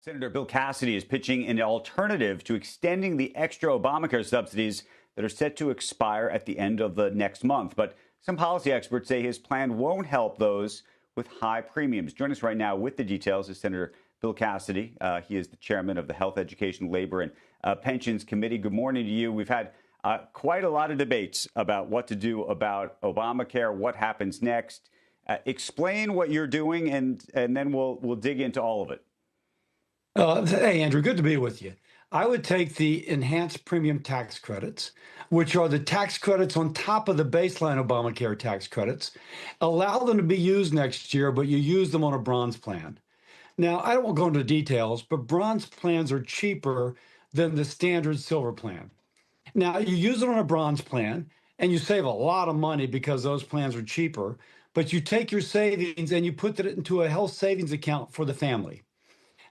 Senator Bill Cassidy is pitching an alternative to extending the extra Obamacare subsidies that are set to expire at the end of the next month. But some policy experts say his plan won't help those with high premiums. Join us right now with the details is Senator Bill Cassidy. He is the chairman of the Health, Education, Labor, and Pensions Committee. Good morning to you. We've had quite a lot of debates about what to do about Obamacare, what happens next. Explain what you're doing, and then we'll dig into all of it. Hey, Andrew, good to be with you. I would take the enhanced premium tax credits, which are the tax credits on top of the baseline Obamacare tax credits, allow them to be used next year, but you use them on a bronze plan. Now, I won't go into details, but bronze plans are cheaper than the standard silver plan. Now, you use it on a bronze plan, and you save a lot of money because those plans are cheaper, but you take your savings and you put it into a health savings account for the family.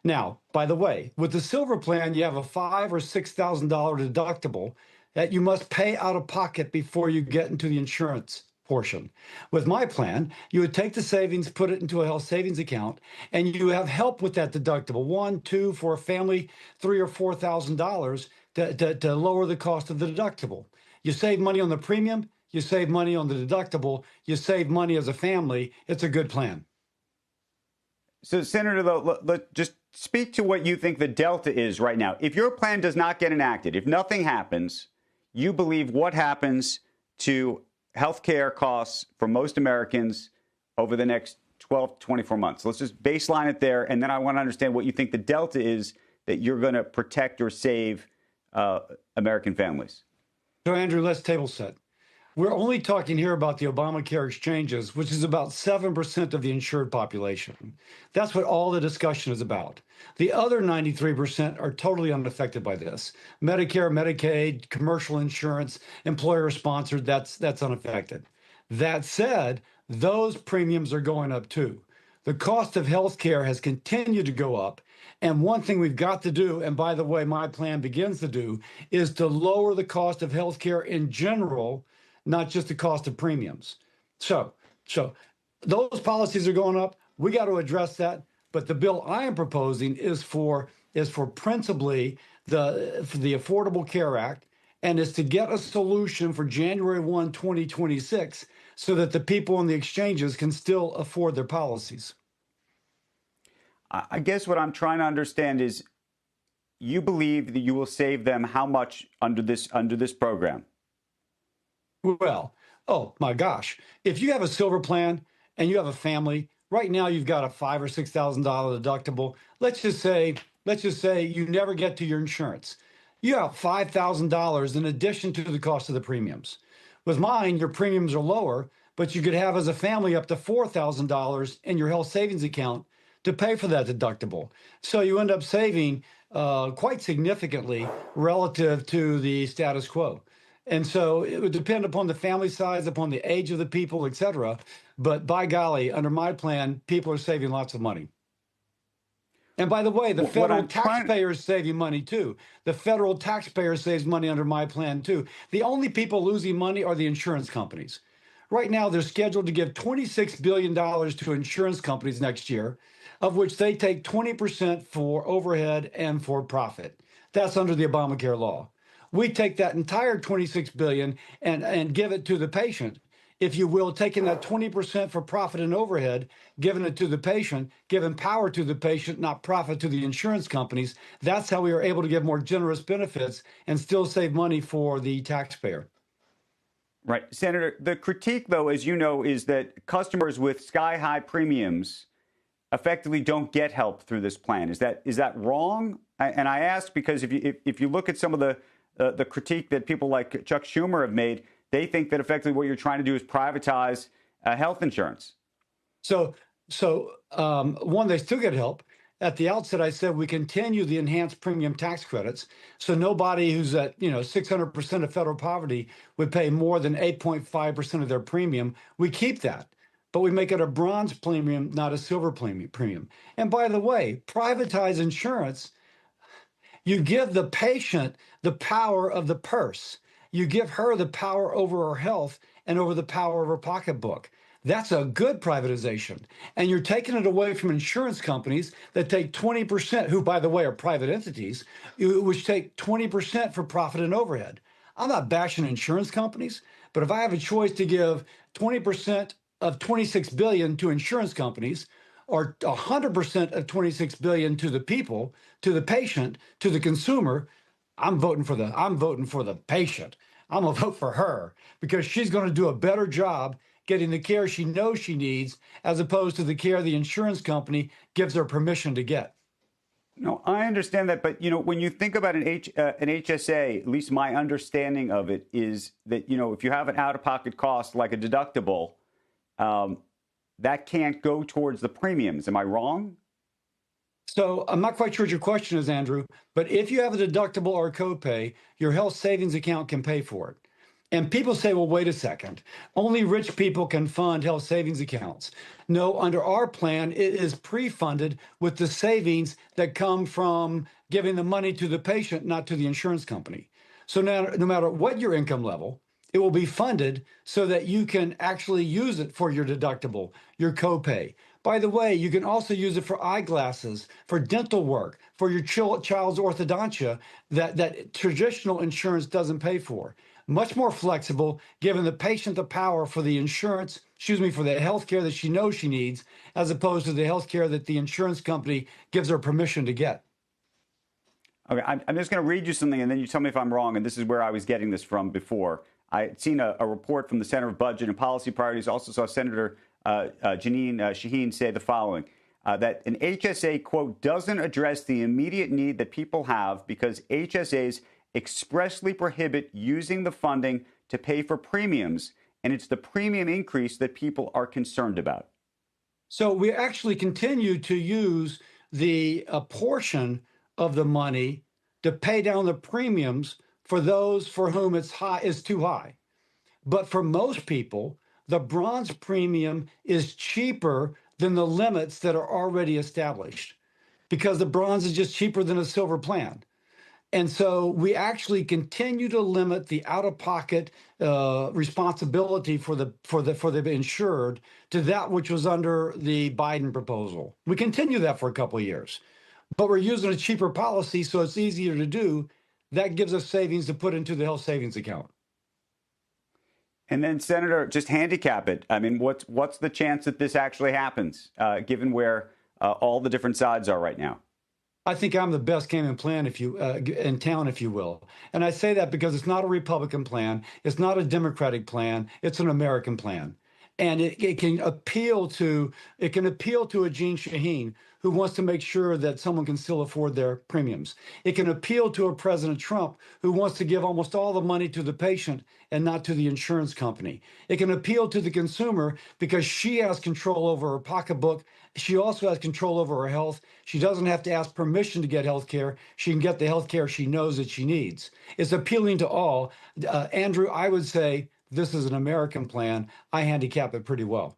Now, by the way, with the silver plan, you have a $5,000 or $6,000 deductible that you must pay out of pocket before you get into the insurance portion. With my plan, you would take the savings, put it into a health savings account, and you have help with that deductible, $1,000, $2,000, for a family, $3,000 or $4,000 to lower the cost of the deductible. You save money on the premium, you save money on the deductible, you save money as a family. It's a good plan. So, Senator, though, let's just speak to what you think the delta is right now. If your plan does not get enacted, if nothing happens, you believe what happens to health care costs for most Americans over the next 12 to 24 months? Let's just baseline it there, and then I want to understand what you think the delta is that you're going to protect or save American families. So, Andrew, let's table set. We're only talking here about the Obamacare exchanges, which is about 7% of the insured population. That's what all the discussion is about. The other 93% are totally unaffected by this. Medicare, Medicaid, commercial insurance, employer-sponsored, that's unaffected. That said, those premiums are going up too. The cost of health care has continued to go up. And one thing we've got to do, and by the way, my plan begins to do, is to lower the cost of health care in general, not just the cost of premiums. So those policies are going up. We got to address that. But the bill I am proposing is for principally the Affordable Care Act, and is to get a solution for January 1, 2026, so that the people on the exchanges can still afford their policies. I guess what I'm trying to understand is, you believe that you will save them how much under this program? Well, oh my gosh, if you have a silver plan and you have a family, right now you've got a $5,000 or $6,000 deductible. Let's just say you never get to your insurance. You have $5,000 in addition to the cost of the premiums. With mine, your premiums are lower, but you could have as a family up to $4,000 in your health savings account to pay for that deductible. So you end up saving quite significantly relative to the status quo. And so it would depend upon the family size, upon the age of the people, et cetera. But by golly, under my plan, people are saving lots of money. And by the way, the federal taxpayer is saving money too. The federal taxpayer saves money under my plan too. The only people losing money are the insurance companies. Right now, they're scheduled to give $26 billion to insurance companies next year, of which they take 20% for overhead and for profit. That's under the Obamacare law. We take that entire $26 billion and give it to the patient, if you will, taking that 20% for profit and overhead, giving it to the patient, giving power to the patient, not profit to the insurance companies. That's how we are able to give more generous benefits and still save money for the taxpayer. Right. Senator, the critique, though, as you know, is that customers with sky-high premiums effectively don't get help through this plan. Is that wrong? And I ask because if you look at some of the critique that people like Chuck Schumer have made, they think that effectively what you're trying to do is privatize health insurance. So one, they still get help. At the outset, I said we continue the enhanced premium tax credits. So nobody who's at 600% of federal poverty would pay more than 8.5% of their premium. We keep that, but we make it a bronze premium, not a silver premium. And by the way, privatize insurance. You give the patient the power of the purse. You give her the power over her health and over the power of her pocketbook. That's a good privatization. And you're taking it away from insurance companies that take 20%, who, by the way, are private entities, which take 20% for profit and overhead. I'm not bashing insurance companies, but if I have a choice to give 20% of 26 billion to insurance companies, or 100% of 26 billion to the people, to the patient, to the consumer, I'm voting for the patient. I'm gonna vote for her because she's going to do a better job getting the care she knows she needs, as opposed to the care the insurance company gives her permission to get. No, I understand that, but when you think about an HSA, at least my understanding of it is that if you have an out-of-pocket cost like a deductible, that can't go towards the premiums. Am I wrong? So I'm not quite sure what your question is, Andrew, but if you have a deductible or a copay, your health savings account can pay for it. And people say, well, wait a second, only rich people can fund health savings accounts. No, under our plan, it is pre-funded with the savings that come from giving the money to the patient, not to the insurance company. So now, no matter what your income level, it will be funded so that you can actually use it for your deductible, your copay. By the way, you can also use it for eyeglasses, for dental work, for your child's orthodontia that traditional insurance doesn't pay for. Much more flexible, giving the patient the power for the insurance, for the health care that she knows she needs, as opposed to the health care that the insurance company gives her permission to get. Okay, I'm just going to read you something, and then you tell me if I'm wrong, and this is where I was getting this from before. I had seen a report from the Center of Budget and Policy Priorities, also saw Senator Jeanine Shaheen say the following, that an HSA, quote, doesn't address the immediate need that people have because HSAs expressly prohibit using the funding to pay for premiums, and it's the premium increase that people are concerned about. So we actually continue to use a portion of the money to pay down the premiums for those for whom it's too high. But for most people, the bronze premium is cheaper than the limits that are already established because the bronze is just cheaper than a silver plan. And so we actually continue to limit the out-of-pocket responsibility for the insured to that which was under the Biden proposal. We continue that for a couple of years, but we're using a cheaper policy, so it's easier to do. That gives us savings to put into the health savings account. And then, Senator, just handicap it. I mean, what's the chance that this actually happens, given where all the different sides are right now? I think I'm the best game in plan, in town, if you will. And I say that because it's not a Republican plan. It's not a Democratic plan. It's an American plan. And it can appeal to a Jeanine Shaheen who wants to make sure that someone can still afford their premiums. It can appeal to a President Trump who wants to give almost all the money to the patient and not to the insurance company. It can appeal to the consumer because she has control over her pocketbook. She also has control over her health. She doesn't have to ask permission to get health care. She can get the health care she knows that she needs. It's appealing to all. Andrew, I would say this is an American plan. I handicap it pretty well.